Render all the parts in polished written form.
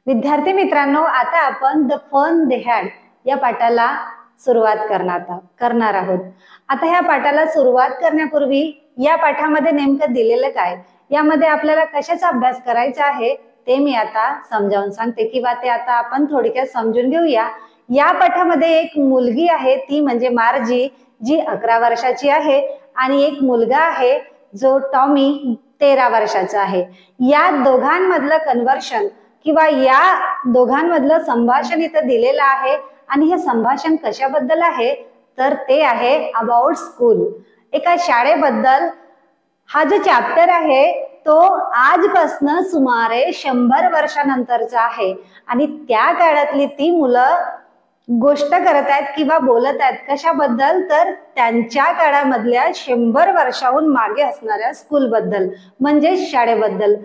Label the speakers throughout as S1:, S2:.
S1: विद्यार्थी मित्रांनो, आता आपण द फन दे हॅड या पाठाला सुरुवात करणार आहोत. आता ह्या पाठाला सुरुवात करण्यापूर्वी या पाठामध्ये नेमकं दिलेलं काय, यामध्ये आपल्याला कशाचा अभ्यास करायचा आहे ते मी आता समजावून सांगते किंवा ते आता आपण थोडक्यात समजून घेऊया. या पाठामध्ये एक मुलगी आहे, ती म्हणजे मार्जी, जी 11 वर्षाची आहे, आणि एक मुलगा आहे जो टॉमी 13 वर्षाचा आहे. या दोघांमधलं कन्व्हर्शन किंवा या दोघांमधलं संभाषण इथं दिलेलं आहे. आणि हे संभाषण कशाबद्दल आहे तर ते आहे अबाउट स्कूल, एका शाळेबद्दल. हा जो चॅप्टर आहे तो आजपासून सुमारे 100 वर्षानंतरचा आहे. आणि त्या काळातली ती मुलं गोष्ट करत आहेत किंवा बोलत आहेत कशाबद्दल तर त्यांच्या काळामधल्या 100 वर्षाहून मागे असणाऱ्या स्कूल बद्दल, म्हणजे शाळेबद्दल.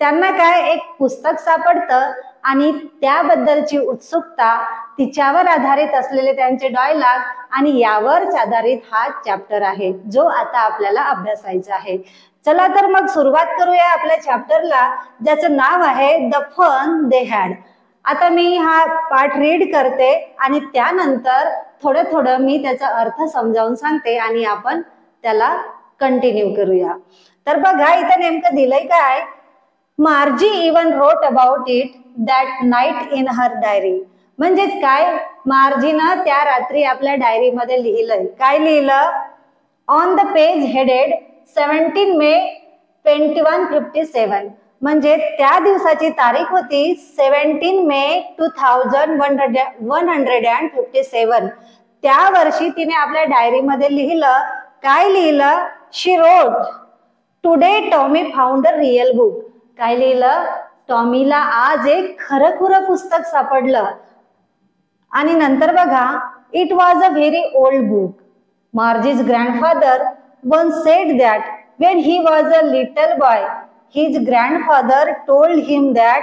S1: त्यांना काय एक पुस्तक सापडतं आणि त्याबद्दलची उत्सुकता, तिच्यावर आधारित असलेले त्यांचे डायलॉग, आणि यावरच आधारित हा चॅप्टर आहे जो आता आपल्याला अभ्यासायचा आहे. चला तर मग सुरुवात करूया आपल्या चॅप्टरला, ज्याचं नाव आहे द फन दे हॅड. आता मी हा पाठ रीड करते आणि त्यानंतर थोडं थोडं मी त्याचा अर्थ समजावून सांगते आणि आपण त्याला कंटिन्यू करूया. तर बघा इथं नेमकं दिलंय काय, मार्जी even wrote about it that night in her diary. म्हणजेच काय, मार्जीनं त्या रात्री आपल्या डायरीमध्ये लिहिलंय. काय लिहिलं? ऑन द पेज हेडेड 17 मे 2157. म्हणजे त्या दिवसाची तारीख होती 17 मे 2157. त्या वर्षी तिने आपल्या डायरीमध्ये लिहिलं. काय लिहिलं? She wrote, today Tommy found a real book. काय लिहिलं? टॉमीला आज एक खरं पुस्तक सापडलं. आणि नंतर बघा, it was a very old book. Margie's grandfather once said that when he was a little boy, his grandfather told him that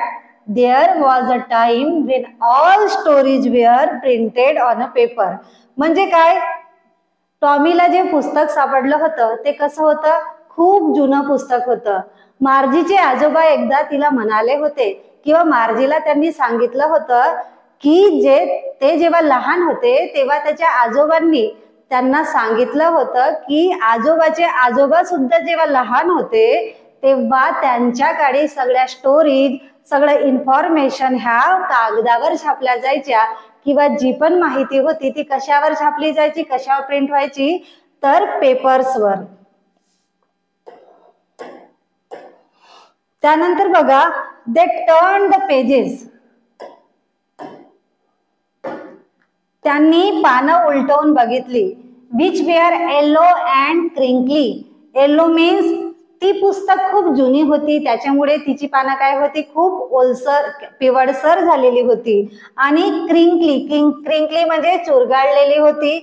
S1: there was a time when all stories were printed on a paper. म्हणजे काय, टॉमीला जे पुस्तक सापडलं होतं ते कसं होतं? खूप जुनं पुस्तक होतं. मार्जीचे आजोबा एकदा तिला म्हणाले होते किंवा मार्जीला त्यांनी सांगितलं होतं की ते जेव्हा लहान होते तेव्हा त्याच्या आजोबांनी त्यांना सांगितलं होतं की आजोबाचे आजोबा सुद्धा जेव्हा लहान होते तेव्हा त्यांच्या काळी सगळ्या स्टोरीज, सगळं इन्फॉर्मेशन ह्या कागदावर छापल्या जायच्या, किंवा जी पण माहिती होती ती कशावर छापली जायची, कशावर प्रिंट व्हायची तर पेपर्सवर. त्यानंतर बघा, दे टर्न द पेजेस. त्यांनी पानं उलटवून बघितली. Which were yellow and crinkly. Yellow means ती पुस्तक खूप जुनी होती, त्याच्यामुळे तिची पानं काय होती? खूप ओलसर, पिवळसर झालेली होती. आणि क्रिंकली म्हणजे चुरगाळलेली होती.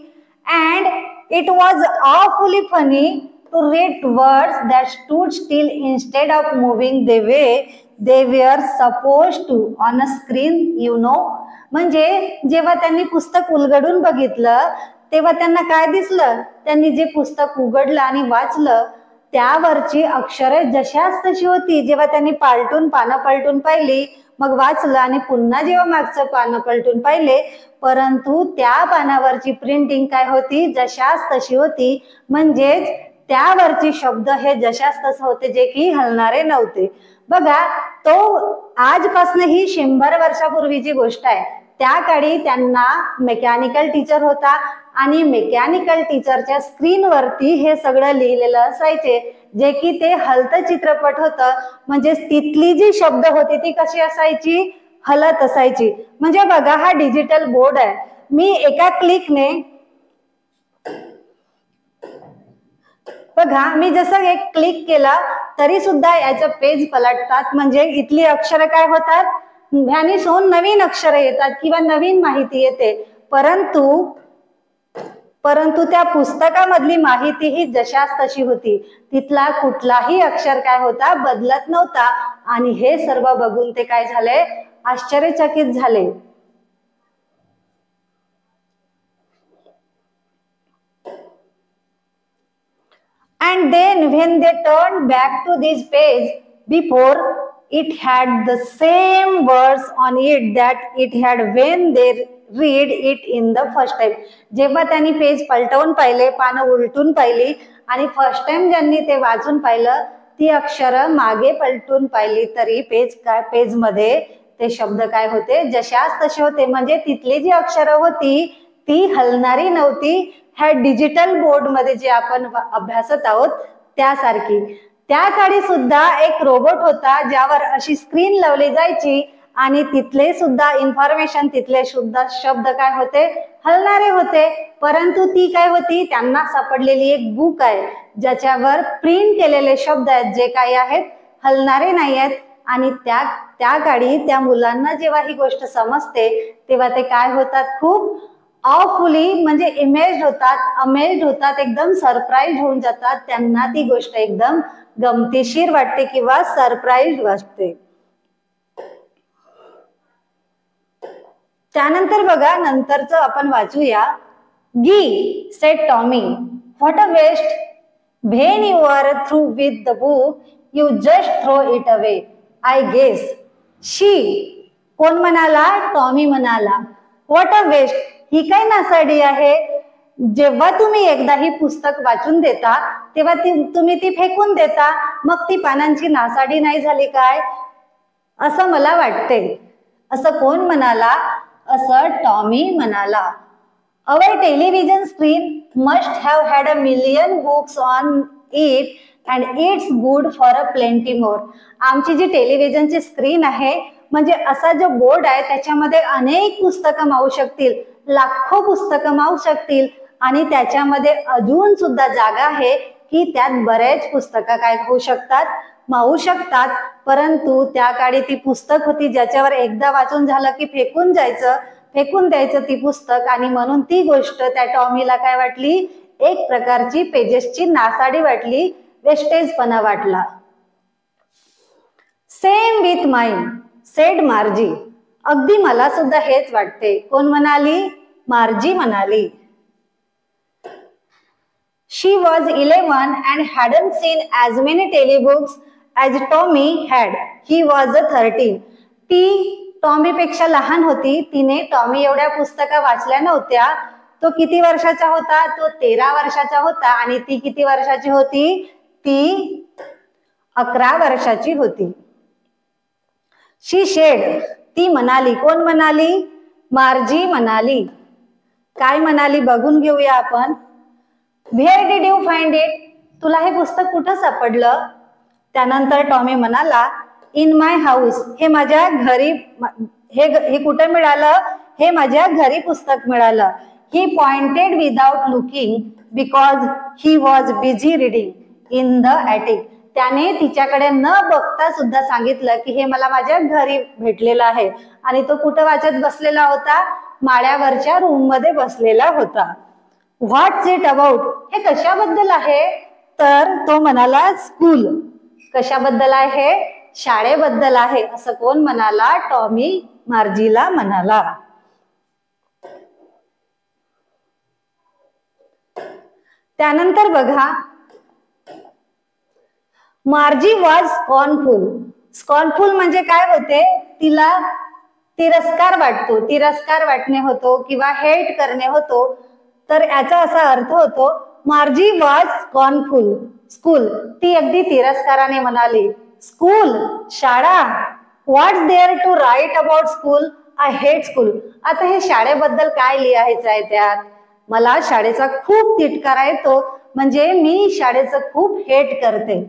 S1: And it was awfully funny to read words that stood still instead of moving the way they were suppose to on a screen, you know. म्हणजे जेव्हा त्यांनी पुस्तक उलगडून बघितलं तेव्हा त्यांना काय दिसलं? त्यांनी जे पुस्तक उघडलं आणि वाचलं त्यावरची अक्षरे जशाच तशी होती. जेव्हा त्यांनी पानं पलटून पाहिली, मग वाचलं आणि पुन्हा जेव्हा मागचं पानं पलटून पाहिले, परंतु त्या पानावरची प्रिंटिंग काय होती? जशाच तशी होती. म्हणजेच त्यावरची शब्द हे जशाच तसं होते, जे की हलणारे नव्हते. बघा, तो आजपासून ही 100 वर्षापूर्वीची गोष्ट आहे. त्या काळी त्यांना मेकॅनिकल टीचर होता आणि मेकॅनिकल टीचरच्या स्क्रीनवरती हे सगळं लिहिलेलं असायचे, जे की ते हलतं चित्रपट होतं. म्हणजे तिथली जी शब्द होती ती कशी असायची? हलत असायची. म्हणजे बघा, हा डिजिटल बोर्ड आहे. मी एका क्लिकने बघा, मी जसं एक क्लिक केला तरी सुद्धा याचं पेज पलटतात. म्हणजे इथली अक्षरं काय होतात? व्हॅनिश होऊन नवीन अक्षरं येतात किंवा नवीन माहिती येते. परंतु त्या पुस्तकामधली माहिती ही जशाच तशी होती. तिथला कुठलाही अक्षर काय होता? बदलत नव्हता. आणि हे सर्व बघून ते काय झाले? आश्चर्यचकित झाले. And then when they turned back to this page, before it had the same words on it that it had when they read it in the first time. जेव्हा त्यांनी पेज पलटवून पाहिले, पानं उलटून पाहिली आणि फर्स्ट टाइम ज्यांनी ते वाचून पाहिलं ती अक्षरं मागे पलटून पाहिली तरी पेज मध्ये ते शब्द काय होते, जशाच तसे होते. म्हणजे तिथली जी अक्षरं होती ती हलणारी नव्हती. ह्या डिजिटल बोर्ड मध्ये जे आपण अभ्यासत आहोत त्यासारखी. त्या काळी सुद्धा एक रोबोट होता ज्यावर अशी स्क्रीन लावली जायची आणि तिथले सुद्धा इन्फॉर्मेशन, तिथले सुद्धा शब्द काय होते, हलणारे होते. परंतु ती काय होती, त्यांना सापडलेली एक बुक आहे ज्याच्यावर प्रिंट केलेले शब्द आहेत जे काही आहेत हलणारे नाही आहेत. आणि त्या काळी त्या मुलांना जेव्हा ही गोष्ट समजते तेव्हा ते काय होतात, खूप ऑफुली म्हणजे इमेज्ड होतात, अमेज्ड होतात, एकदम सरप्राईज होऊन जातात. त्यांना ती गोष्ट एकदम गमतीशीर वाटते किंवा सरप्राईज वाटते. त्यानंतर बघा नंतरचं आपण वाचूया. He said Tommy, what a waste, when you are through with the book you just throw it away, I guess. She कोण म्हणाला, टॉमी म्हणाला. व्हॉट अ वेस्ट, ही काय नासाडी आहे. जेव्हा तुम्ही एकदा ही पुस्तक वाचून देता तेव्हा तुम्ही ती फेकून देता, मग ती पानांची नासाडी नाही झाली काय, असं मला वाटते. असं कोण म्हणाला, असं टॉमी म्हणाला. Our television screen must have had 1,000,000 books on it and it's good for a plenty more. आमची जी टेलिव्हिजनची स्क्रीन आहे म्हणजे असा जो बोर्ड आहे त्याच्यामध्ये अनेक पुस्तकं मावू शकतील, लाखो पुस्तकं मावू शकतील आणि त्याच्यामध्ये अजून सुद्धा जागा आहे की त्यात बरेच पुस्तकं काय होऊ शकतात, मावू शकतात. परंतु त्या काळी ती पुस्तक होती ज्याच्यावर एकदा वाचून झालं की फेकून द्यायचं ती पुस्तक. आणि म्हणून ती गोष्ट त्या टॉमीला काय वाटली, एक प्रकारची पेजेसची नासाडी वाटली, वेस्टेजपणा वाटला. सेम विथ माइन सेड मार्जी, अगदी मला सुद्धा हेच वाटते. कोण म्हणाली, मार्जी म्हणाली. She was 11 and hadn't seen as many telebooks as Tommy had. He was 13. ती टॉमी पेक्षा लहान होती, तिने टॉमी एवढ्या पुस्तका वाचल्या नव्हत्या. तो किती वर्षाचा होता, तो 13 वर्षाचा होता. आणि ती किती वर्षाची होती, ती 11 वर्षाची होती. शी शेड, ती म्हणाली. कोण म्हणाली, मार्जी म्हणाली. काय म्हणाली बघून घेऊया आपण. Where did you find it, तुला हे पुस्तक कुठं सापडलं. त्यानंतर टॉमी म्हणाला, इन माय हाऊस, हे माझ्या घरी, हे कुठं मिळालं, हे माझ्या घरी पुस्तक मिळालं. He pointed without looking because he was busy reading in the attic. त्याने तिच्याकडे न बघता सुद्धा सांगितलं की हे मला माझ्या घरी भेटलेलं आहे. आणि तो कुठं वाचत बसलेला होता, माळ्यावरच्या रूम मध्ये बसलेला होता. व्हॉट्स इट अबाउट, हे कशाबद्दल आहे. तर तो म्हणाला, स्कूल. कशाबद्दल आहे, शाळेबद्दल आहे. असं कोण म्हणाला, टॉमी मार्जीला म्हणाला. त्यानंतर बघा, मार्जी वॉज स्कॉर्नफुल. स्कॉर्नफुल म्हणजे काय होते, तिला तिरस्कार वाटतो, तिरस्कार वाटणे होतो किंवा हेट करणे होतो. तर याचा असा अर्थ होतो, मार्जी वॉज स्कॉर्नफुल स्कूल. ती अगदी तिरस्काराने म्हणाली, स्कूल, शाळा. What's there to write about school, I hate school. आता हे शाळेबद्दल काय लिहायचं आहे त्यात, मला शाळेचा खूप तिटकारा येतो, म्हणजे मी शाळेचं खूप हेट करते.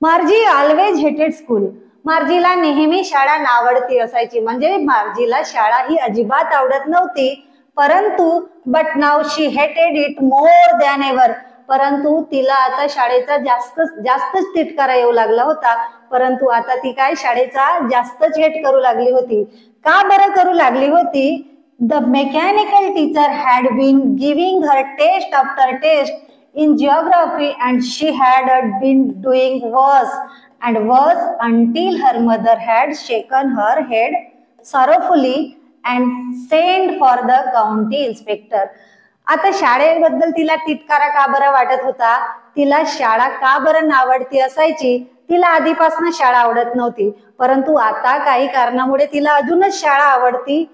S1: मार्जी ऑलवेज हेटेड स्कूल. मार्जीला नेहमी शाळा नावडती असायची, म्हणजे मार्जीला शाळा ही अजिबात आवडत नव्हती. परंतु बट नाव शी हेटेड इट मोर दॅन एव्हर. परंतु तिला आता शाळेचा जास्तच तिटकारा येऊ लागला होता. परंतु आता ती काय शाळेचा जास्तच हेट करू लागली होती. का बरं करू लागली होती. The mechanical teacher had been giving her test after test in geography and she had been doing worse and worse until her mother had shaken her head sorrowfully and sent for the county inspector. आता शाळेबद्दल तिला तिटकारा का बरं वाटत होता, तिला शाळा का बरं नावडती असायची, तिला आधीपासून शाळा आवडत नव्हती, परंतु आता काही कारणामुळे तिला अजूनच शाळा आवडती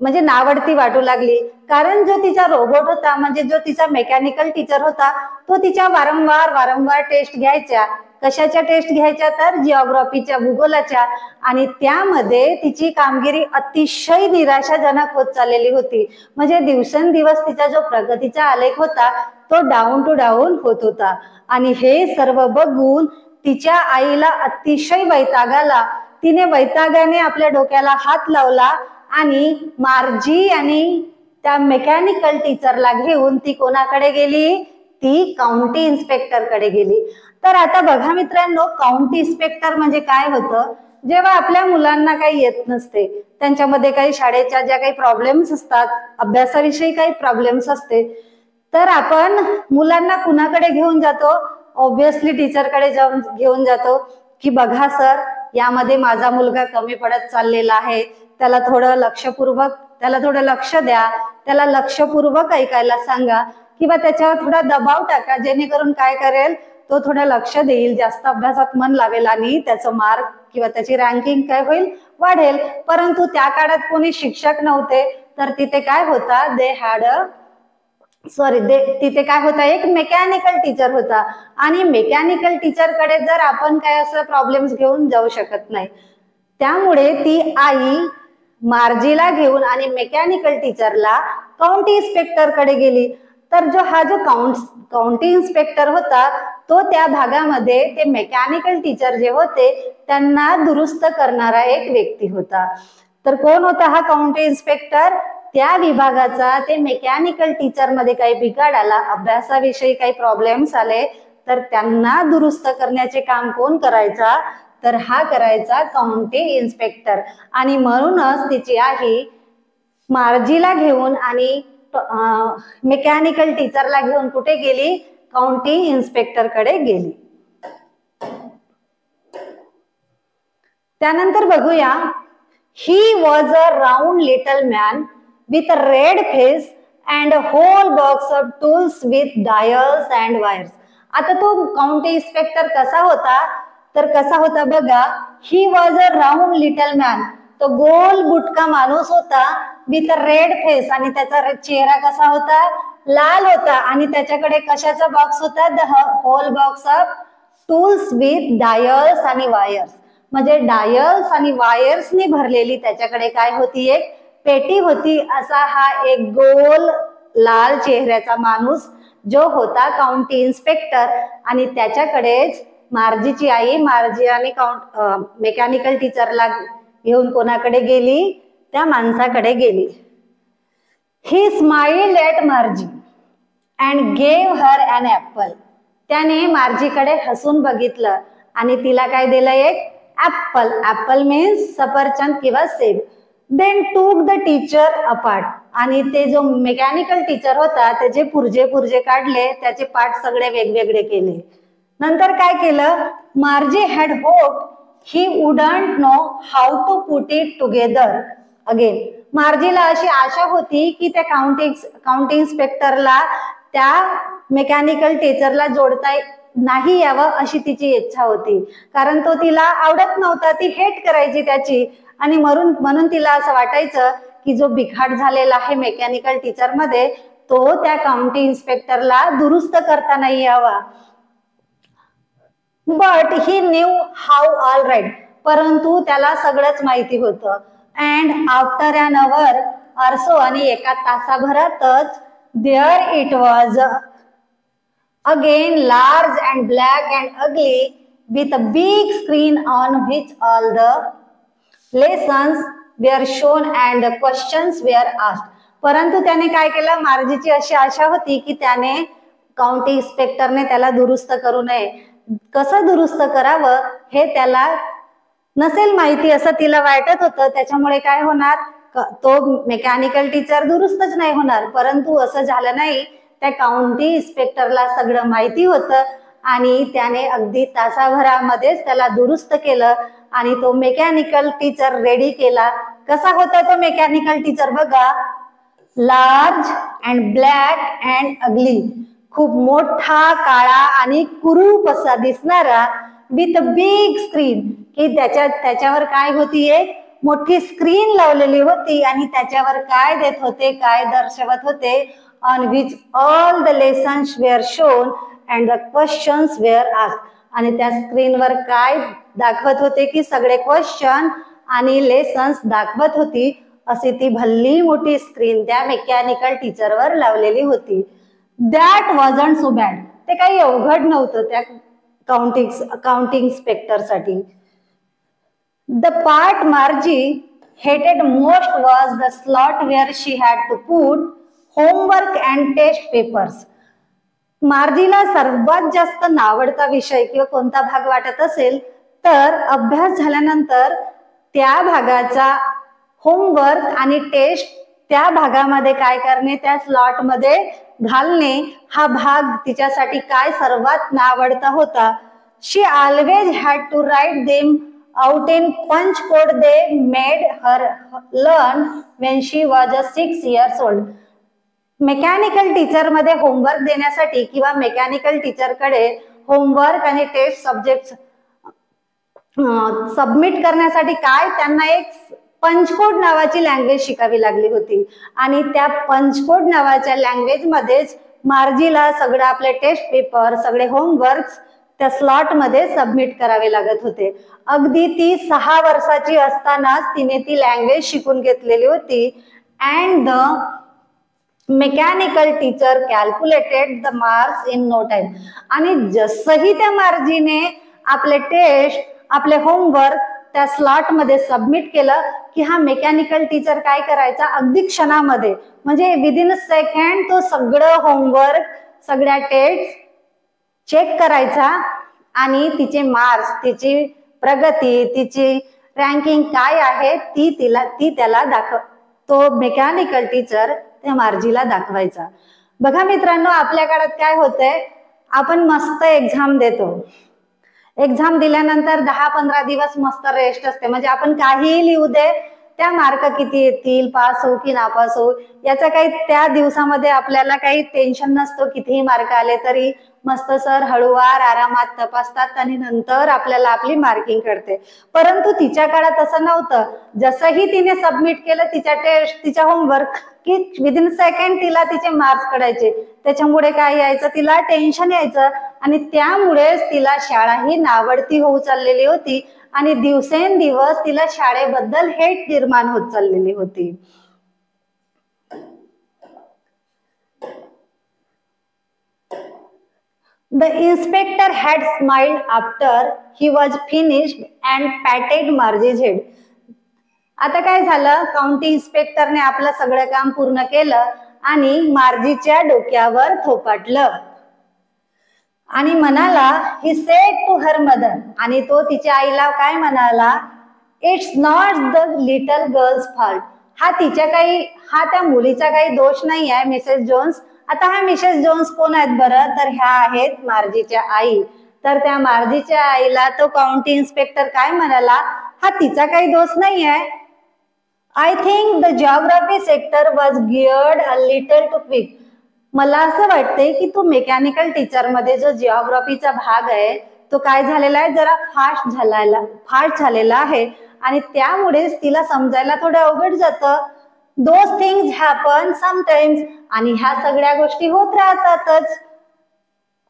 S1: म्हणजे नावडती वाटू लागली. कारण जो तिचा रोबोट होता म्हणजे जो तिचा मेकॅनिकल टीचर होता तो तिच्या वारंवार टेस्ट घ्यायच्या. कशाच्या टेस्ट घ्यायच्या तर जिओग्राफीच्या, भूगोलाच्या. आणि त्यामध्ये तिची कामगिरी अतिशय निराशाजनक होत चाललेली होती. म्हणजे दिवसेंदिवस तिचा जो प्रगतीचा आलेख होता तो डाऊन टू डाऊन होत होता. आणि हे सर्व बघून तिच्या आईला अतिशय वैताग आला. तिने वैतागाने आपल्या डोक्याला हात लावला आणि मार्जी आणि त्या मेकॅनिकल टीचरला घेऊन ती कोणाकडे गेली? ती काउंटी इन्स्पेक्टर कडे गेली. तर आता बघा मित्रांनो, काउंटी इन्स्पेक्टर म्हणजे काय होतं? जेव्हा आपल्या मुलांना काही येत नसते, त्यांच्यामध्ये काही शाळेच्या ज्या काही प्रॉब्लेम्स असतात, अभ्यासाविषयी काही प्रॉब्लेम्स असते, तर आपण मुलांना कुणाकडे घेऊन जातो? ऑब्विसली टीचरकडे जाऊन घेऊन जातो की बघा सर, यामध्ये माझा मुलगा कमी पडत चाललेला आहे, त्याला थोडं लक्ष द्या, त्याला लक्षपूर्वक ऐकायला सांगा किंवा त्याच्यावर थोडा दबाव टाका, जेणेकरून काय करेल, तो थोडं लक्ष देईल, जास्त अभ्यासात मन लावेल आणि त्याचं मार्क किंवा त्याची रँकिंग काय होईल? वाढेल. परंतु त्या काळात कोणी शिक्षक नव्हते, तर तिथे काय होता? तिथे काय होता? एक मेकॅनिकल टीचर होता. आणि मेकॅनिकल टीचर कडे जर आपण काय असं प्रॉब्लेम्स घेऊन जाऊ शकत नाही, त्यामुळे ती आई मार्जीला घेऊन आणि मेकॅनिकल टीचरला काउंटी इन्स्पेक्टर कडे गेली. तर जो काउंटी इन्स्पेक्टर होता तो त्या भागामध्ये ते मेकॅनिकल टीचर जे होते त्यांना दुरुस्त करणारा एक व्यक्ती होता. तर कोण होता हा काउंटी इन्स्पेक्टर? त्या विभागाचा. ते मेकॅनिकल टीचर मध्ये काही बिघाड आला, अभ्यासाविषयी काही प्रॉब्लेम्स आले, तर त्यांना दुरुस्त करण्याचे काम कोण करायचा? तर हा करायचा काउंटी इन्स्पेक्टर. आणि म्हणूनच तिची आई मार्जीला घेऊन आणि मेकॅनिकल टीचरला घेऊन कुठे गेली? काउंटी इन्स्पेक्टर कडे गेली. त्यानंतर बघूया, he was a round little man with a red face and a whole box of tools with dials and wires. आता तो काउंटी इन्स्पेक्टर कसा होता? तर कसा होता बघा, he was a round little man, तो गोल बुटका माणूस होता, विथ अ रेड फेस, आणि त्याचा चेहरा कसा होता? लाल होता. आणि त्याच्याकडे कशाचा बॉक्स होता? The whole box of tools with dials आणि वायर्स. म्हणजे डायल्स आणि वायर्सनी भरलेली त्याच्याकडे काय होती? एक पेटी होती. असा हा एक गोल लाल चेहऱ्याचा माणूस जो होता काउंटी इन्स्पेक्टर. आणि त्याच्याकडेच मार्जीची आई मार्जी आणि मेकॅनिकल टीचरला घेऊन कोणाकडे गेली? त्या माणसाकडे गेली. He smiled at Margie and gave her an apple. त्याने मार्जीकडे हसून बघितलं आणि तिला काय दिलं? एक ॲपल. ॲपल मीन्स सफरचंद किंवा सेब. Then took the teacher apart. आणि ते जो मेकॅनिकल टीचर होता त्याचे पुर्जे काढले, त्याचे पार्ट सगळे वेगवेगळे केले. नंतर काय केलं? Margie had hope he wouldn't know how to put it together again. मार्जीला अशी आशा होती की त्या काउंटी इन्स्पेक्टरला त्या मेकॅनिकल टीचरला जोडता नाही यावं अशी तिची इच्छा होती. कारण तो तिला आवडत नव्हता, ती हेट करायची त्याची. आणि म्हणून तिला असं वाटायचं की जो बिघाड झालेला आहे मेकॅनिकल टीचर मध्ये तो त्या काउंटी इन्स्पेक्टरला दुरुस्त करता नाही यावा. But he knew how all right. परंतु त्याला सगळंच माहिती होतं. And after an hour or so, आणि एका तासाभरातच, there it was again large and black and ugly with a big screen on which all the lessons were shown and the questions were asked. परंतु त्याने काय केलं? मार्जीची अशी आशा होती की त्याने काउंटी इन्स्पेक्टरने त्याला दुरुस्त करू नये. कसं दुरुस्त करावं हे त्याला नसेल माहिती असं तिला वाटत होतं. त्याच्यामुळे काय होणार? तो मेकॅनिकल टीचर दुरुस्तच नाही होणार. परंतु असं झालं नाही. त्या काउंटी इन्स्पेक्टरला सगळं माहिती होतं आणि त्याने अगदी तासाभरामध्येच त्याला दुरुस्त केलं आणि तो मेकॅनिकल टीचर रेडी केला. कसा होता तो मेकॅनिकल टीचर बघा? लार्ज अँड ब्लॅक अँड अगली. खूप मोठा, काळा आणि कुरूप असा दिसणारा विथ अ बिग स्क्रीन, की त्याच्यावर काय होती, एक मोठी स्क्रीन लावलेली होती आणि त्याच्यावर काय देत होते, काय दर्शवत होते, on which all the lessons were shown and the questions were asked. आणि त्या स्क्रीनवर काय दाखवत होते की सगळे क्वेश्चन आणि लेसन्स दाखवत होती. अशी ती भल्ली मोठी स्क्रीन त्या मेकॅनिकल टीचरवर लावलेली होती. That wasn't so bad. ते काही अवघड नव्हतं त्या काउंटिंग इन्स्पेक्टरसाठी. The part Margie hated most was the slot where she had to put homework and test papers. मार्जीला सर्वात जास्त नावडता विषय किंवा कोणता भाग वाटत असेल तर अभ्यास झाल्यानंतर त्या भागाचा होमवर्क आणि टेस्ट त्या भागामध्ये काय करणे, त्या स्लॉट मध्ये घालणे, हा भाग तिच्यासाठी काय सर्वात नावडता होता. She always had to write them out in punch code they made her learn when she was 6 years old. Mechanical teacher मध्ये होमवर्क देण्यासाठी किंवा मेकॅनिकल टीचरकडे होमवर्क आणि टेस्ट सब्जेक्ट सबमिट करण्यासाठी काय त्यांना एक पंचकोड नावाची लँग्वेज शिकावी लागली होती. आणि त्या पंचकोड नावाच्या लँग्वेज मध्येच मार्जीला सगळं आपले टेस्ट पेपर, सगळे होमवर्क त्या स्लॉट मध्ये सबमिट करावे लागत होते. अगदी ती 6 वर्षाची असतानाच तिने ती लँग्वेज शिकून घेतलेली होती. And the mechanical teacher calculated the marks in no time. आणि जसही त्या मार्जीने आपले टेस्ट, आपले होमवर्क त्या स्लॉट मध्ये सबमिट केलं की हा मेकॅनिकल टीचर काय करायचा, अगदी क्षणामध्ये म्हणजे विदिन अ सेकंड तो सगळं होमवर्क, सगळ्या टेस्ट चेक करायचा आणि तिचे मार्क्स, तिची प्रगती, तिची रँकिंग काय आहे ती त्याला तो मेकॅनिकल टीचर त्या मार्जीला दाखवायचा. बघा मित्रांनो, आपल्या काळात काय होतंय, आपण मस्त एक्झाम देतो. एक्झाम दिल्यानंतर 10-15 दिवस मस्त रेस्ट असते, म्हणजे आपण काहीही लिहू दे, त्या मार्क किती येतील, पास हो की नापास हो याचा काही त्या दिवसामध्ये आपल्याला काही टेन्शन नसतं. कितीही मार्क आले तरी मस्त सर हळूवार आरामात तपासतात आणि नंतर आपल्याला आपली मार्किंग कळते. परंतु तिच्या काळात असं नव्हतं. जसंही तिने सबमिट केलं तिच्या टेस्ट, तिच्या होमवर्क, की विदिन सेकंड तिला तिचे मार्क्स कळायचे. त्याच्यामुळे काय यायचं, तिला टेन्शन यायचं आणि त्यामुळेच तिला शाळा ही नावडती होऊ चाललेली होती आणि दिवसेंदिवस तिला शाळेबद्दल हेट निर्माण होत चाललेली होती. The inspector had smiled after he was finished and patted Margie's head. आता काय झालं, काउंटी इन्स्पेक्टरने आपलं सगळं काम पूर्ण केलं आणि मार्जीच्या डोक्यावर थोपाटलं आणि म्हणाला, he said to her mother, आणि तो तिच्या आईला काय म्हणाला, it's not the little girl's fault. हा त्या मुलीचा काही दोष नाही आहे मिसेस जोन्स. आता ह्या मिसेस जोन्स कोण आहेत बरं, तर ह्या आहेत मार्जीच्या आई. तर त्या मार्जीच्या आईला तो काउंटी इन्स्पेक्टर काय म्हणाला, हा तिचा काही दोष नाही आहे. I think the geography sector was geared a little too quick. मला असं वाटतंय की तो मेकॅनिकल टीचर मध्ये जो जिओग्राफीचा भाग आहे तो काय झालेला आहे, जरा फास्ट झालेला आहे आणि त्यामुळेच तिला समजायला थोडं अवघड जातं. दोज थिंग्स हॅपन समटाइम्स, आणि ह्या सगळ्या गोष्टी होत राहतातच.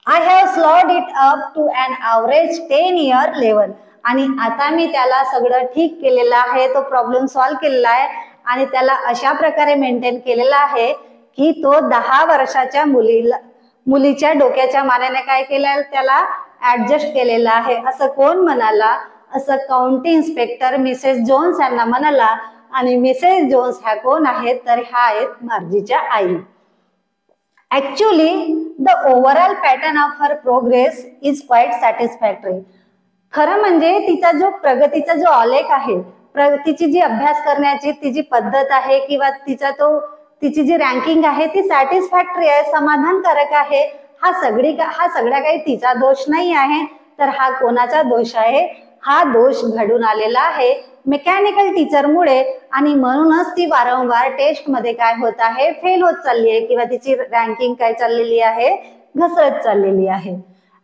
S1: I have slowed it up to an average 10 year level. आणि आता मी त्याला सगळं ठीक केलेलं आहे, तो प्रॉब्लेम सॉल्व्ह केलेला आहे आणि त्याला अशा प्रकारे मेंटेन केलेला आहे की तो 10 वर्षाच्या मुलीच्या डोक्याच्या मानाने काय केलं, त्याला ऍडजस्ट केलेला आहे. असं कोण म्हणाला, असं काउंटी इन्स्पेक्टर मिसेस जोन्स यांना म्हणाला. आणि मिसेस जोन्स ह्या कोण आहेत, तर ह्या आहेत मार्जीच्या आई. Actually the overall pattern of her progress is quite satisfactory. खरं म्हणजे तिचा जो प्रगतीचा जो आलेख आहे, तिची जी अभ्यास करण्याची तिची पद्धत आहे किंवा तिची जी रँकिंग आहे ती सॅटिस्फॅक्टरी आहे, समाधानकारक आहे. हा सगळ्या काही तिचा दोष नाही आहे, तर हा कोणाचा दोष आहे, हा दोष घडून आलेला आहे मेकॅनिकल टीचरमुळे. आणि म्हणूनच ती वारंवार टेस्ट मध्ये काय होत आहे, फेल होत चालली आहे किंवा तिची रँकिंग काय चाललेली आहे, घसरत चाललेली आहे.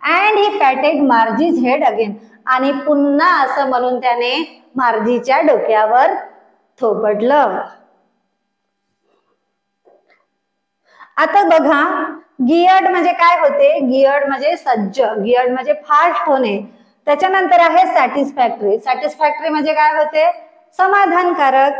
S1: अँड ही पॅटेड मार्जीज हेड अगेन, आणि पुन्हा असं म्हणून त्याने मार्जीच्या डोक्यावर थोपटलं. आता बघा, गियर्ड म्हणजे काय होते? गियर्ड म्हणजे सज्ज, गियर्ड म्हणजे फास्ट होणे. त्याच्यानंतर आहे सॅटिस्फॅक्टरी. सॅटिस्फॅक्टरी म्हणजे काय होते? समाधानकारक.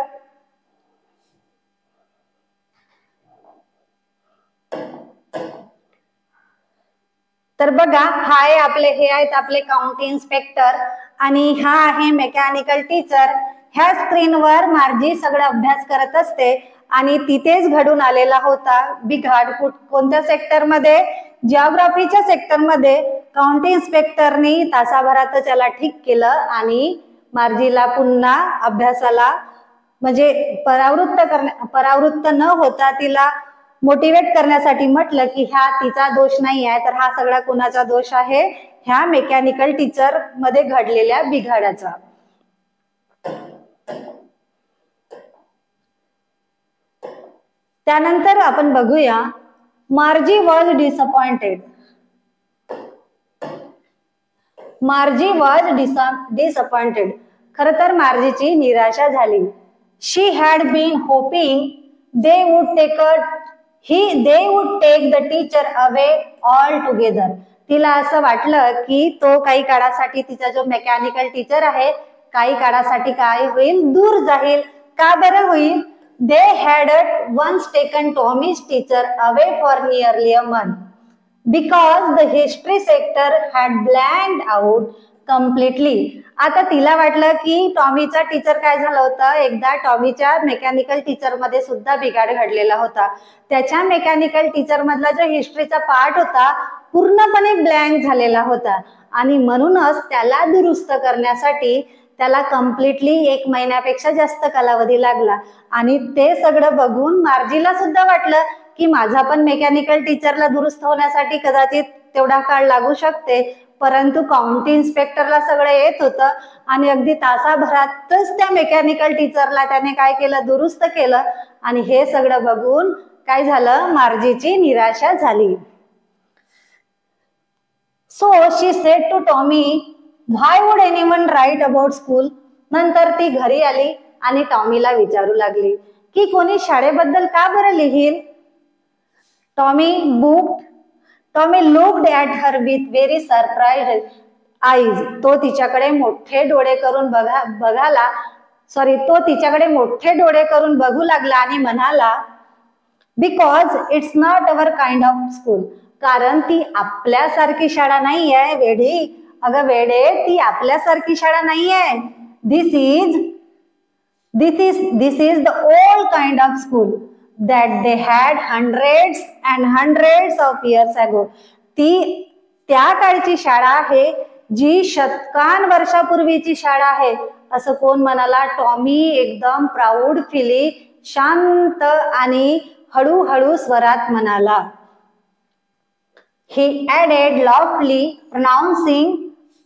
S1: तर बघा, हे आहेत आपले काउंटी इन्स्पेक्टर आणि हा आहे मेकॅनिकल टीचर. ह्या स्क्रीनवर मार्जी सगळं अभ्यास करत असते आणि तिथेच घडून आलेला होता बिघाड. कोणत्या सेक्टरमध्ये? जिओग्राफीच्या सेक्टरमध्ये. काउंटी इन्स्पेक्टरनी तासाभरात त्याला ठीक केलं आणि मार्जीला पुन्हा अभ्यासाला म्हणजे परावृत्त न होता तिला मोटिवेट करण्यासाठी म्हटलं की ह्या तिचा दोष नाही आहे, तर हा सगळा कोणाचा दोष आहे? ह्या मेकॅनिकल टीचर मध्ये घडलेल्या बिघाडाचा. त्यानंतर आपण बघूया, Margie was disappointed. Margie was disappointed. खर तर मार्जीची निराशा झाली. She had been hoping they would take the teacher away altogether. तिला असं वाटलं की तो काही काळासाठी, तिचा जो मेकॅनिकल टीचर आहे, काही काळासाठी काय होईल? दूर जाईल. का बरं होईल? They had once taken Tommy's teacher away for nearly a month because the history sector had blanked out completely. आता तिला वाटलं की टॉमीचा टीचर काय झालं होतं, एकदा टॉमीच्या मेकॅनिकल टीचर मध्ये सुद्धा बिघाड घडलेला होता. त्याच्या मेकॅनिकल टीचर मधला जो हिस्ट्रीचा पार्ट होता पूर्णपणे ब्लँक झालेला होता आणि म्हणूनच त्याला दुरुस्त करण्यासाठी त्याला कम्प्लिटली 1 महिन्यापेक्षा जास्त कालावधी लागला. आणि ते सगळं बघून मार्जीला सुद्धा वाटलं की माझा पण मेकॅनिकल टीचरला दुरुस्त होण्यासाठी कदाचित तेवढा काळ लागू शकते, परंतु काउंटी इन्स्पेक्टरला सगळं येत होतं आणि अगदी तासाभरातच त्या मेकॅनिकल टीचरला त्याने काय केलं? दुरुस्त केलं. आणि हे सगळं बघून काय झालं? मार्जीची निराशा झाली. So she said to Tommy, why would anyone write about school. नंतर ती घरी आली आणि टॉमीला विचारू लागली की कोणी शाळेबद्दल का बरं लिहील? Tommy looked at her with very surprised eyes. तो तिच्याकडे मोठे डोळे करून बघू लागला आणि म्हणाला, because it's not our kind of school. कारण ती आपल्यासारखी शाळा नाही आहे वेडी. अगं वेडे, ती आपल्यासारखी शाळा नाही आहे. This is the old kind of school that they had hundreds and hundreds of years ago. ती त्या काळची शाळा आहे जी शतकांवर्षापूर्वीची शाळा आहे. असं कोण म्हणाला? टॉमी एकदम प्राऊडफुली, शांत आणि हळूहळू स्वरात म्हणाला. He added loudly, pronouncing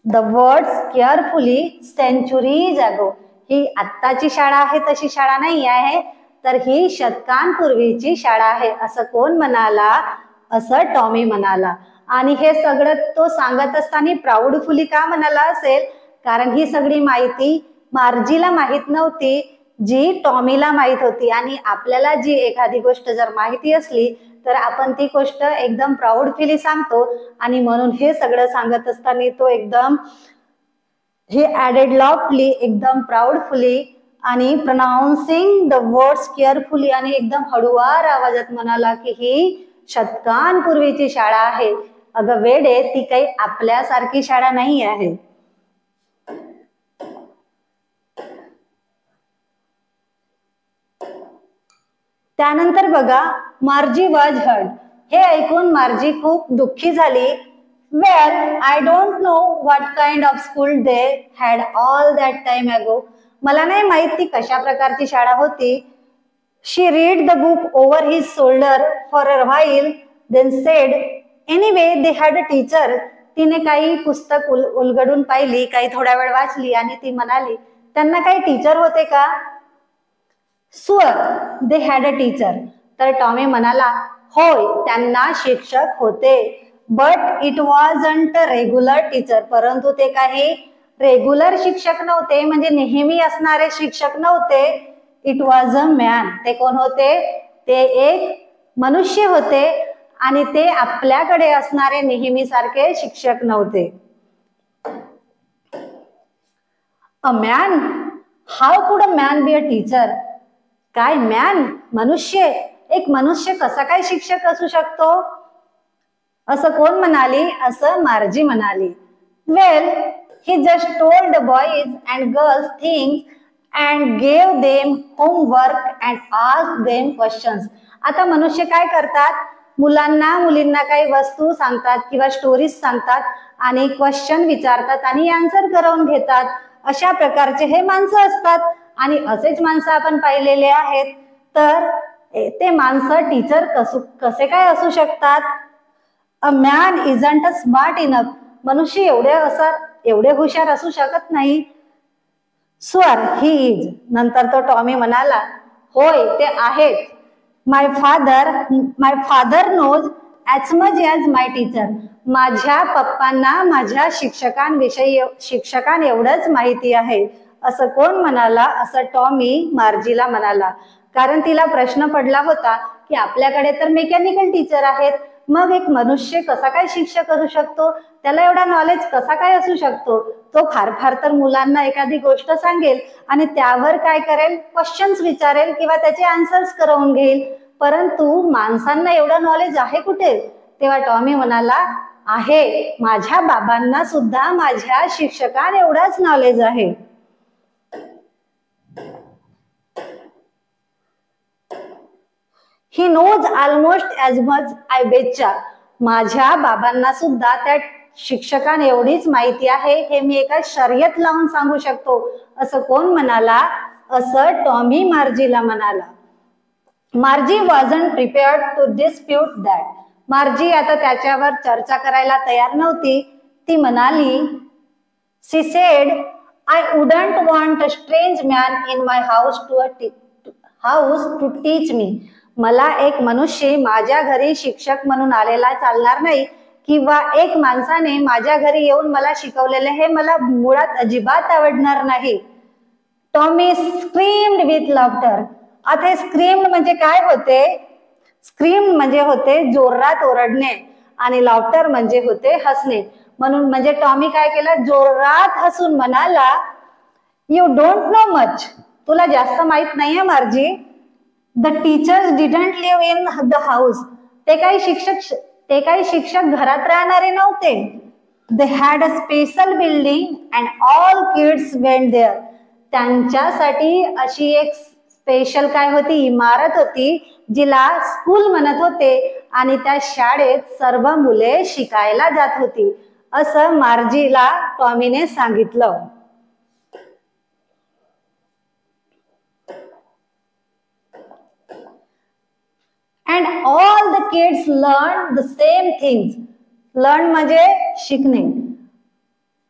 S1: the words carefully, centuries ago. ही आत्ताची शाळा आहे तशी शाळा नाही आहे, तर ही शतकांपूर्वीची शाळा आहे. असं कोण म्हणाला? असं टॉमी म्हणाला. आणि हे सगळं तो सांगत असताना प्राऊडफुली का म्हणाला असेल? कारण ही सगळी माहिती मार्जीला माहित नव्हती, जी टॉमीला माहित होती. आणि आपल्याला जी एखादी गोष्ट जर माहिती असली तर आपण ती गोष्ट एकदम प्राऊडफुली सांगतो. आणि म्हणून हे सगळं सांगत असताना तो एकदम he added loudly, एकदम प्राऊडफुली, आणि प्रोनाउन्सिंग द वर्ड्स केअरफुली, आणि एकदम हळूवार आवाजात म्हणाला की ही शतकांपूर्वीची शाळा आहे. अगं वेडे, ती काही आपल्यासारखी शाळा नाही आहे. त्यानंतर बघा, मार्जी वॉज हर्ट. हे ऐकून मार्जी खूप दुःखी झाली. Well, I don't know what kind of school they had all that time ago. मला नाही माहित ती कशा प्रकारची शाळा होती. She read the book over his shoulder for a while, then said, anyway, they had a teacher. तिने काही पुस्तक उलगडून पाहिली, काही थोडा वेळ वाचली आणि ती म्हणाली, त्यांना काही टीचर होते का? Sure, they had a teacher. तर टॉमी म्हणाला, होय, त्यांना शिक्षक होते. But it wasn't a regular teacher, परंतु ते काही रेग्युलर शिक्षक नव्हते, म्हणजे नेहमी असणारे शिक्षक नव्हते. इट वॉज अ मॅन, ते कोण होते? ते एक मनुष्य होते आणि ते आपल्याकडे असणारे नेहमी सारखे शिक्षक नव्हते. अ मॅन, हाऊ कुड a man be a teacher? काय मॅन, मनुष्य, एक मनुष्य कसा काय शिक्षक असू शकतो? असं कोण म्हणाली? असं मार्जी म्हणाली. वेल, he just told the boys and girls things and gave them homework and asked them questions. आता मनुष्य काय करतात? मुलांना मुलींना काही वस्तू सांगतात किंवा स्टोरीज सांगतात आणि क्वेश्चन विचारतात आणि आन्सर करवून घेतात. अशा प्रकारचे हे माणसं असतात आणि असेच माणसं आपण पाहिलेले आहेत. तर ते माणसं टीचर कसे काय असू शकतात? A man isn't smart enough, मनुष्य एवढे हुशार असू शकत नाही. स्वर ही इज, नंतर तो टॉमी म्हणाला, होय ते आहेत. My father knows as much as my teacher, माझ्या पप्पांना माझ्या शिक्षकां एवढंच माहिती आहे. असं कोण म्हणाला? असं टॉमी मार्जीला म्हणाला. कारण तिला प्रश्न पडला होता की आपल्याकडे तर मेकॅनिकल टीचर आहेत, मग एक मनुष्य कसा काय शिक्षक असू शकतो? त्याला एवढा नॉलेज कसा काय असू शकतो? तो फार फार तर मुलांना एखादी गोष्ट सांगेल आणि त्यावर काय करेल? क्वेश्चन्स विचारेल किंवा त्याचे आन्सर्स करवून घेईल. परंतु माणसांना एवढं नॉलेज आहे कुठे? तेव्हा टॉमी म्हणाला, आहे, माझ्या बाबांना सुद्धा माझ्या शिक्षकां एवढाच नॉलेज आहे. He knows almost as much I बेटच्या, माझ्या बाबांना सुद्धा त्या शिक्षकां एवढीच माहिती आहे, हे मी एका शर्यत लावून सांगू शकतो. असं कोण म्हणाला? असं टॉमी मार्जीला म्हणाला. Margie wasn't prepared to dispute that, Margie आता त्याच्यावर चर्चा करायला तयार नव्हती. ती म्हणाली, she said, I wouldn't want a strange man in my house to teach me, मला एक मनुष्य माझ्या घरी शिक्षक म्हणून आलेला चालणार नाही किंवा एक माणसाने माझ्या घरी येऊन मला शिकवलेले हे मला मुळात अजिबात आवडणार नाही. टॉमी स्क्रीम्ड विथ लाफ्टर, आता स्क्रीम्ड म्हणजे काय होते? स्क्रीम म्हणजे होते जोरात ओरडणे आणि लाफ्टर म्हणजे होते हसणे. म्हणून म्हणजे टॉमी काय केलं? जोरात हसून म्हणाला, यू डोंट नो मच, तुला जास्त माहित नाहीये Margie. The teachers didn't live in the house, ते काही शिक्षक घरात राहणारे नव्हते. They had a special building and all kids went there, त्यांच्यासाठी अशी एक स्पेशल काय होती? इमारत होती, जिला स्कूल म्हणत होते आणि त्या शाळेत सर्व मुले शिकायला जात होती. असं मार्जीला टॉमीने सांगितलं. And all the kids learned the same things. Learn म्हणजे शिकणे.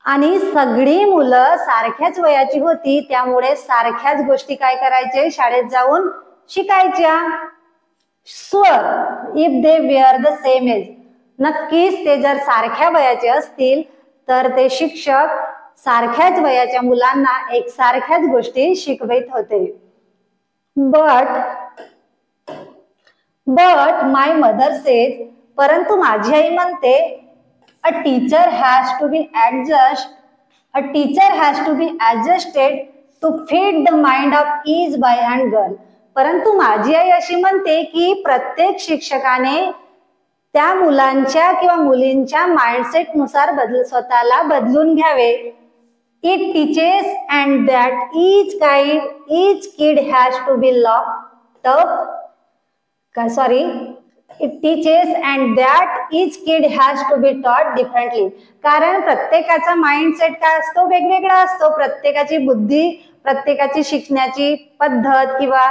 S1: आणि सगळी मुलं सारख्याच वयाची होती, त्यामुळे सारख्याच गोष्टी काय करायचे? शाळेत जाऊन शिकायच्या. स्वर, if they were the same age, नक्कीच ते जर सारख्या वयाचे असतील तर ते शिक्षक सारख्याच वयाच्या मुलांना एक सारख्याच गोष्टी शिकवत होते. बट माय मदर सेज, परंतु माझी आई म्हणते, a teacher has to be adjusted to feed the mind of each boy and girl, परंतु माझी आई अशी म्हणते की प्रत्येक शिक्षकाने त्या मुलांच्या किंवा मुलींच्या माइंडसेट नुसार स्वतःला बदलून घ्यावे. It teaches and that each kid has to be it teaches and that each kid has to be taught differently, कारण प्रत्येकाचा माइंडसेट काय असतो? वेगवेगळा असतो. प्रत्येकाची बुद्धी, प्रत्येकाची शिकण्याची पद्धत किंवा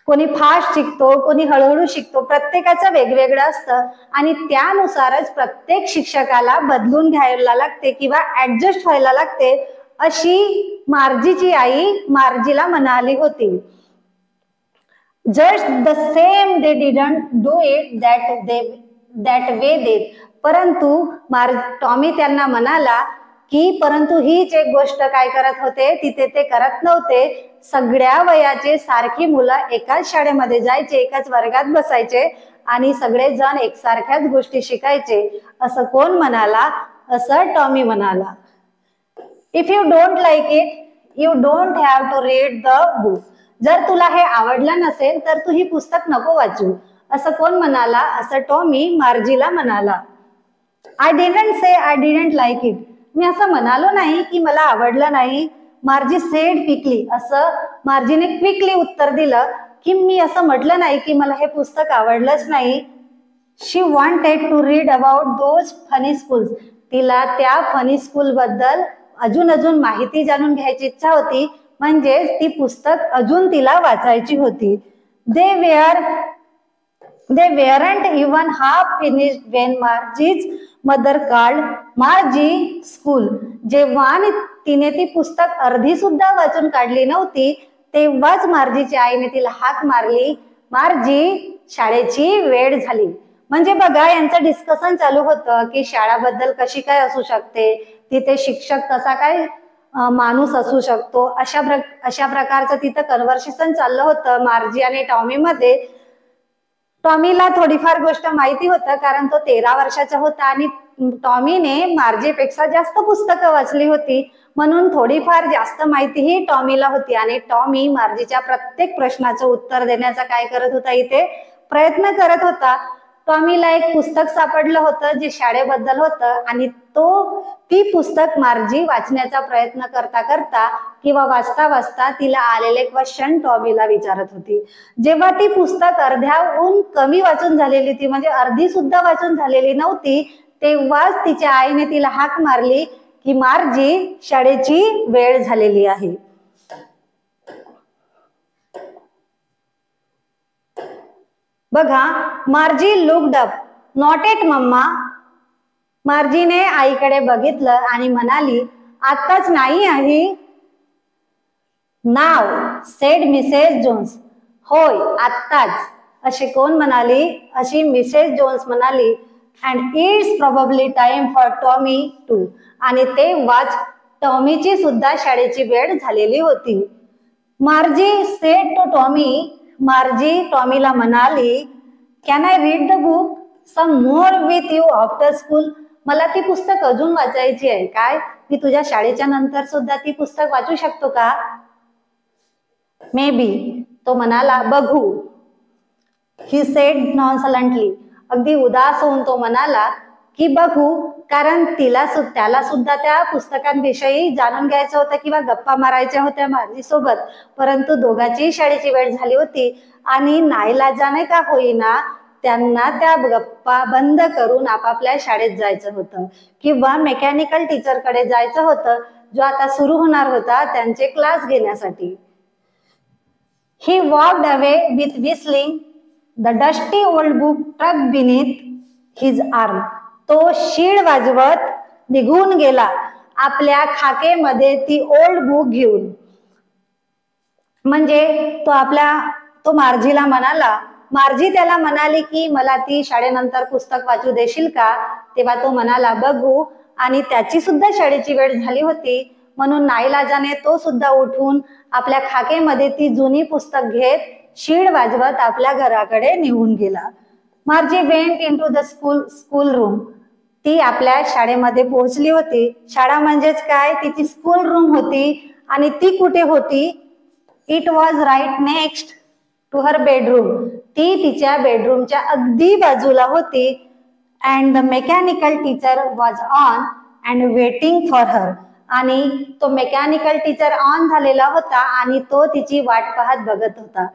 S1: कोणी फास्ट शिकतो, कोणी हळूहळू शिकतो, प्रत्येकाचं वेगवेगळं असतं आणि त्यानुसारच प्रत्येक शिक्षकाला बदलून घ्यायला लागते किंवा ऍडजस्ट व्हायला लागते, अशी मार्जीची आई मार्जीला म्हणाली होती. Just the same they didn't do it that that way देत. परंतु टॉमी त्यांना म्हणाला की परंतु हीच एक गोष्ट काय करत होते, तिथे ते करत नव्हते. सगळ्या वयाचे सारखी मुलं एकाच शाळेमध्ये जायचे, एकाच वर्गात बसायचे आणि सगळे जण एकसारख्याच गोष्टी शिकायचे. असं कोण म्हणाला? असं टॉमी म्हणाला. If you don't like it, you don't have to read the book. जर तुला हे आवडलं नसेल तर तू ही पुस्तक नको वाचू. असं कोण म्हणाला? असं टॉमी मार्जीला म्हणाला. I didn't say I didn't like it. मी असं म्हणालो नाही की मला आवडलं नाही. Margie said quickly. असं मार्जीने क्विकली उत्तर दिलं की मी असं म्हटलं नाही की मला हे पुस्तक आवडलंच नाही. She wanted to read about those funny schools. तिला त्या फनी स्कूल बद्दल अजून माहिती जाणून घ्यायची इच्छा होती. म्हणजेच ती पुस्तक अजून तिला वाचायची होती. They weren't even half finished when Margie's mother called Margie school. जेव्हा तिने ती पुस्तक अर्धी सुद्धा वाचून काढली नव्हती तेव्हाच मार्जीच्या आईने तिला हाक मारली, मार्जी शाळेची वेळ झाली. म्हणजे बघा, यांचं डिस्कशन चालू होतं की शाळाबद्दल कशी काय असू शकते, तिथे शिक्षक कसा काय माणूस असू शकतो, अशा प्रकारचं तिथं कन्व्हर्सेशन चाललं होतं मार्जी आणि टॉमी मध्ये. टॉमीला थोडीफार गोष्ट माहिती होतं कारण तो 13 वर्षाचा होता आणि टॉमीने मार्जीपेक्षा जास्त पुस्तकं वाचली होती, म्हणून थोडीफार जास्त माहिती ही टॉमीला होती. आणि टॉमी मार्जीच्या प्रत्येक प्रश्नाचं उत्तर देण्याचा काय करत होता, इथे प्रयत्न करत होता. टॉमीला एक पुस्तक सापडलं होतं जे शाळेबद्दल होतं आणि ती पुस्तक मार्जी वाचण्याचा प्रयत्न करता करता किंवा वाचता वाचता तिला आलेले क्वेश्चन टॉमीला विचारत होती. जेव्हा ती पुस्तक अर्ध्याहून कमी वाचून झालेली ती, म्हणजे अर्धी सुद्धा वाचून झालेली नव्हती, तेव्हाच तिच्या आईने तिला हाक मारली की मार्जी शाळेची वेळ झालेली आहे. बघा, Margie looked up, not at mamma. मार्जीने आईकडे बघितलं आणि म्हणाली, आताच नाही आहे. नाव सेड मिसेस जोन्स. होय, आत्ताच. अशी कोण म्हणाली? अशी मिसेस जोन्स म्हणाली. And it's probably time for Tommy too. आणि तेव्हाच टॉमीची सुद्धा शाळेची वेळ झालेली होती. Margie said to Tommy. Margie टॉमीला म्हणाली, can I read the book some more with you after school. मला ती पुस्तक अजून वाचायची आहे. काय, मी तुझ्या शाळेच्या नंतर सुद्धा ती पुस्तक वाचू शकतो का? May be. तो म्हणाला, बघू. He said nonchalantly. अगदी उदास होऊन तो म्हणाला की बघू, कारण त्याला सुद्धा त्या पुस्तकांविषयी जाणून घ्यायचं होतं किंवा गप्पा मारायच्या होत्या मार्जी सोबत. परंतु दोघांची शाळेची वेळ झाली होती आणि नाईलाजाने का होईना त्यांना त्या गप्पा बंद करून आपापल्या शाळेत जायचं होतं किंवा मेकॅनिकल टीचरकडे जायचं होतं, जो आता सुरू होणार होता त्यांचे क्लास घेण्यासाठी. He walked away with whistling. The dusty old book tucked beneath his arm. तो शीळ वाजवत निघून गेला आपल्या खाकेमध्ये ती ओल्ड बुक घेऊन. म्हणजे तो मार्जीला म्हणाला. मार्जी त्याला म्हणाली की मला ती शाळेनंतर पुस्तक वाचू देशील का? तेव्हा तो म्हणाला, बघू. आणि त्याची सुद्धा शाळेची वेळ झाली होती, म्हणून नाईलाजाने तो सुद्धा उठून आपल्या खाकेमध्ये ती जुनी पुस्तक घेत शीळ वाजवत आपल्या घराकडे निघून गेला. Margie went in to the school room. ती आपल्या शाळेमध्ये पोहोचली होती. शाळा म्हणजेच काय, तिची स्कूल रूम होती. आणि ती कुठे होती? It was right next to her bedroom. ती तिच्या बेडरूमच्या अगदी बाजूला होती. And the mechanical teacher was on and waiting for her. आणि तो मेकॅनिकल टीचर ऑन झालेला होता आणि तो तिची वाट पाहत बघत होता.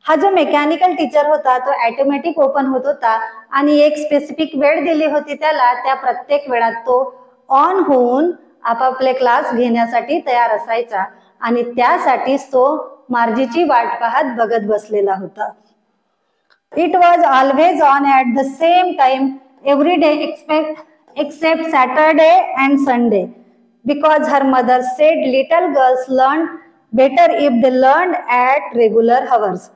S1: हा जो मेकॅनिकल टीचर होता तो ऑटोमॅटिक ओपन होत होता आणि एक स्पेसिफिक वेळ दिली होती त्याला. त्या प्रत्येक वेळात तो ऑन होऊन आपापले क्लास घेण्यासाठी तयार असायचा आणि त्यासाठीच तो मार्जीची वाट पाहत बघत बसलेला होता. It was always on at the same time every day except Saturday and Sunday, because her mother said little girls learned better if they learned at regular hours.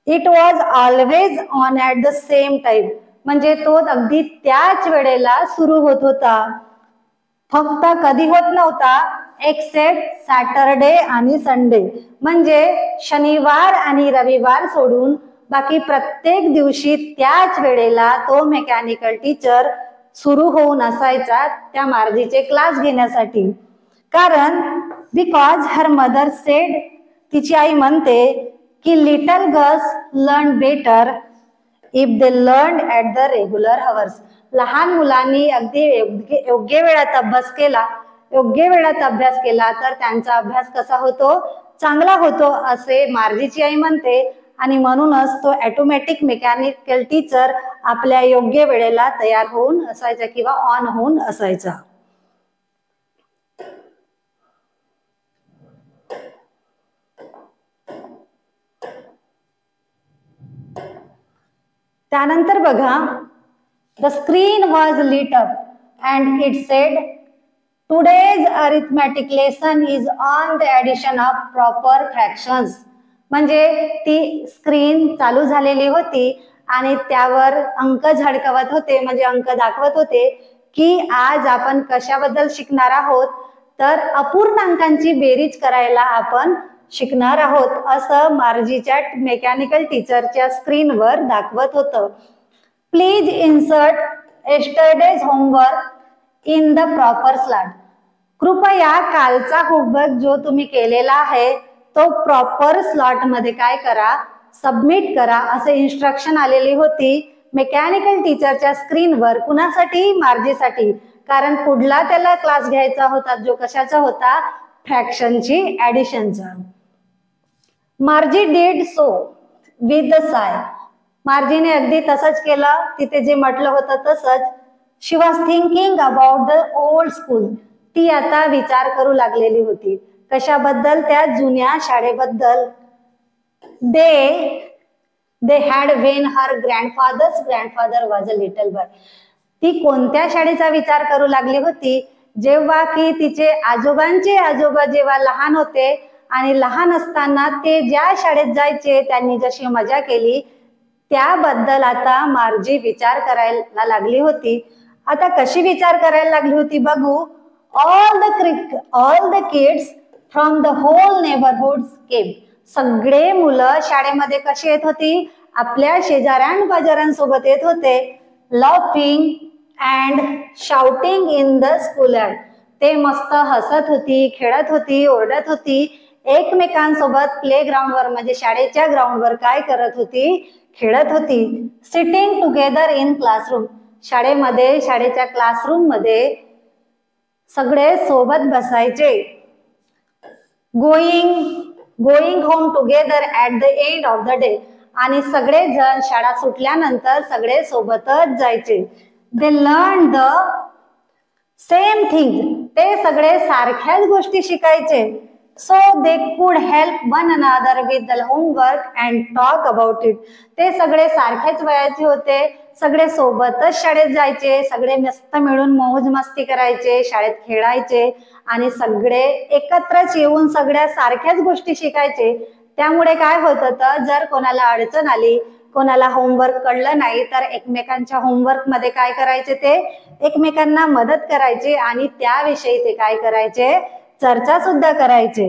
S1: It was always on at the same time. म्हणजे तो अगदी त्याच वेळेला सुरू होत होता. फक्त कधी होत नव्हता, एक्सेप्ट सॅटरडे आणि संडे, म्हणजे शनिवार आणि रविवार सोडून बाकी प्रत्येक दिवशी त्याच वेळेला तो मेकॅनिकल टीचर सुरू होऊन असायचा त्या मार्जीचे क्लास घेण्यासाठी. कारण बिकॉज हर मदर सेड, तिची आई म्हणते की little girls learn better if they learn at the regular hours. लहान मुलांनी अगदी योग्य वेळात अभ्यास केला, योग्य वेळात अभ्यास केला तर त्यांचा अभ्यास कसा होतो, चांगला होतो असे मार्जीची आई म्हणते. आणि म्हणूनच तो ऑटोमॅटिक मेकॅनिकल टीचर आपल्या योग्य वेळेला तयार होऊन असायचा किंवा ऑन होऊन असायचा. त्यानंतर बघा, the screen was lit up and it said today's arithmetic lesson is on the addition of proper fractions. म्हणजे ती स्क्रीन चालू झालेली होती आणि त्यावर अंक झळकवत होते, म्हणजे अंक दाखवत होते की आज आपण कशाबद्दल शिकणार आहोत, तर अपूर्णांकांची बेरीज करायला आपण शिकणार आहोत असं मार्जीच्या मेकॅनिकल टीचरच्या स्क्रीनवर दाखवत होतं. Please insert yesterday's homework in the proper slot. कृपया कालचा होमवर्क जो तुम्ही केलेला आहे तो प्रॉपर स्लॉट मध्ये काय करा, सबमिट करा असे इन्स्ट्रक्शन आलेली होती मेकॅनिकल टीचरच्या स्क्रीनवर. कुणासाठी, मार्जीसाठी, कारण पुढला त्याला क्लास घ्यायचा होता जो कशाचा होता, फ्रॅक्शनची, ऍडिशनचा. Margie did so with the sigh. मार्जीने अगदी तसंच केलं, तिथे जे म्हटलं होतं तसंच. She was thinking about the old school. ती आता विचार करू लागलेली होती. कशाबद्दल, त्या जुन्या शाळेबद्दल. They had when her grandfather was a little boy. ती कोणत्या शाळेचा विचार करू लागली होती, जेव्हा की तिचे आजोबांचे आजोबा जेव्हा लहान होते आणि लहान असताना ते ज्या शाळेत जायचे, त्यांनी जशी मजा केली त्याबद्दल आता मार्जी विचार करायला लागली होती. आता कशी विचार करायला लागली होती बघू. All the kids from the whole neighbourhood came. सगळे मुलं शाळेमध्ये कशी येत होती, आपल्या शेजाऱ्यांपाजाऱ्यांसोबत येत होते. Laughing and shouting in the school yard. ते मस्त हसत होती, खेळत होती, ओरडत होती, एकमेकांसोबत प्ले ग्राउंडवर म्हणजे शाळेच्या ग्राउंडवर काय करत होती, खेळत होती. Sitting together in classroom. शाळेमध्ये, शाळेच्या क्लासरूम मध्ये सगळे सोबत बसायचे. Going home together at the end of the day. आणि सगळे जण शाळा सुटल्यानंतर सगळे सोबतच जायचे. They learn the same thing. ते सगळे सारख्याच गोष्टी शिकायचे. So they could help one another with the homework and talk about it. ते सगळे सारख्याच वयाचे होते, सगळे सोबतच शाळेत जायचे, सगळे मस्त मिळून मौज मस्ती करायचे, शाळेत खेळायचे आणि सगळे एकत्रच येऊन सगळ्या सारख्याच गोष्टी शिकायचे. त्यामुळे काय होत होतं, जर कोणाला अडचण आली, कोणाला होमवर्क कळलं नाही तर एकमेकांच्या होमवर्क मध्ये काय करायचे, ते एकमेकांना मदत करायचे आणि त्याविषयी ते काय करायचे, चर्चा सुद्धा करायचे.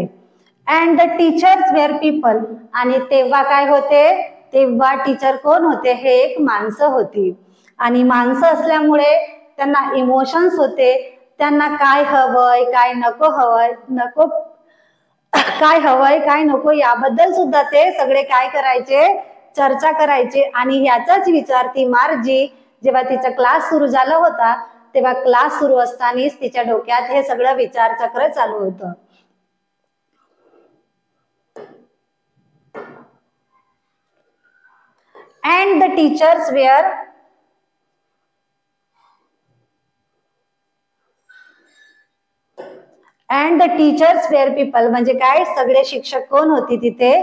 S1: And the teachers were people. आणि तेव्हा काय होते, तेव्हा टीचर कोण होते, हे एक माणसं होती. आणि माणसं असल्यामुळे त्यांना इमोशन्स होते. त्यांना काय हवंय, काय नको हवंय, काय हवंय, काय नको याबद्दल सुद्धा ते सगळे काय करायचे, चर्चा करायचे. आणि याचाच विचार ती मार्जी जेव्हा तिचा क्लास सुरू झाला होता तेव्हा क्लास सुरू असतानाच तिच्या डोक्यात हे सगळं विचारचक्र चालू होतं. And the teachers were people. म्हणजे काय, सगळे शिक्षक कोण होती, तिथे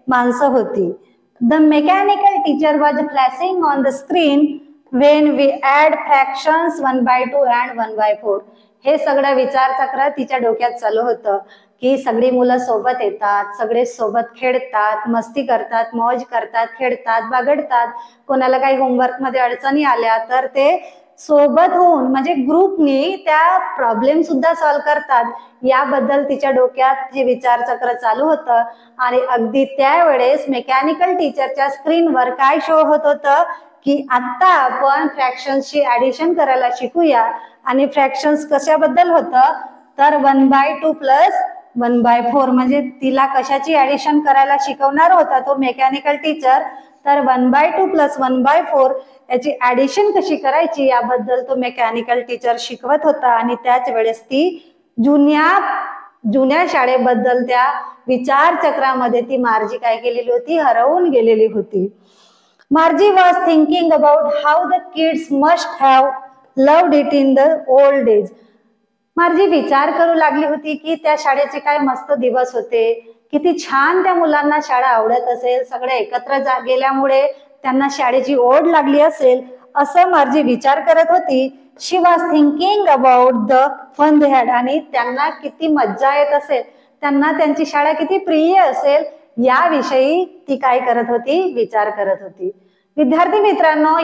S1: माणसं होती. The mechanical teacher was flashing on the screen when we add fractions 1/2 and 1/4. हे सगळं विचारचक्र तिच्या डोक्यात चालू होतं. की सगळी मुलं सोबत येतात, सगळे सोबत खेळतात, मस्ती करतात, मौज करतात, खेळतात, बागडतात. कोणाला काही होमवर्कमध्ये अडचणी आल्या तर ते सोबत होऊन म्हणजे ग्रुपनी त्या प्रॉब्लेम सुद्धा सॉल्व्ह करतात. याबद्दल तिच्या डोक्यात हे विचारचक्र चालू होतं आणि अगदी त्यावेळेस मेकॅनिकल टीचरच्या स्क्रीनवर काय शो होत होतं की आता आपण फ्रॅक्शन्सची ऍडिशन करायला शिकूया. आणि फ्रॅक्शन्स कशाबद्दल होतं तर 1/2 प्लस 1/4 म्हणजे तिला कशाची ऍडिशन करायला शिकवणार होता तो मेकॅनिकल टीचर. तर 1/2 प्लस 1/4 याची ऍडिशन कशी करायची याबद्दल तो मेकॅनिकल टीचर शिकवत होता. आणि त्याच वेळेस ती जुन्या शाळेबद्दल त्या विचारचक्रामध्ये ती मार्जी काय केलेली होती, हरवून गेलेली होती. मार्जी was thinking about how the kids must have loved it in the old days. मार्जी विचार करू लागली होती की त्या शाळेचे काय मस्त दिवस होते, किती छान त्या मुलांना शाळा आवडत असेल, सगळे एकत्र गेल्यामुळे त्यांना शाळेची ओढ लागली असेल असं मार्जी विचार करत होती. She was thinking about the fun they had. आणि त्यांना किती मज्जा येत असेल, त्यांना त्यांची शाळा किती प्रिय असेल याविषयी ती काय करत होती, विचार करत होती. विद्यार्थी मित्रांनो,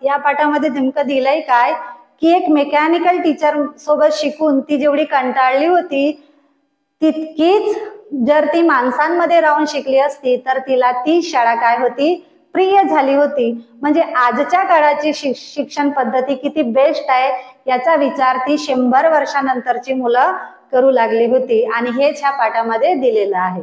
S1: या पाठामध्ये नेमकं दिलंय काय की एक मेकॅनिकल टीचर सोबत शिकून ती जेवढी कंटाळली होती तितकीच जर ती माणसांमध्ये राहून शिकली असती तर तिला ती शाळा काय होती, प्रिय झाली होती. म्हणजे आजच्या काळाची शिक्षण पद्धती किती बेस्ट आहे याचा विचार ती 100 वर्षानंतरची मुलं करू लागली होती. आणि हेच ह्या पाठामध्ये दिलेलं आहे.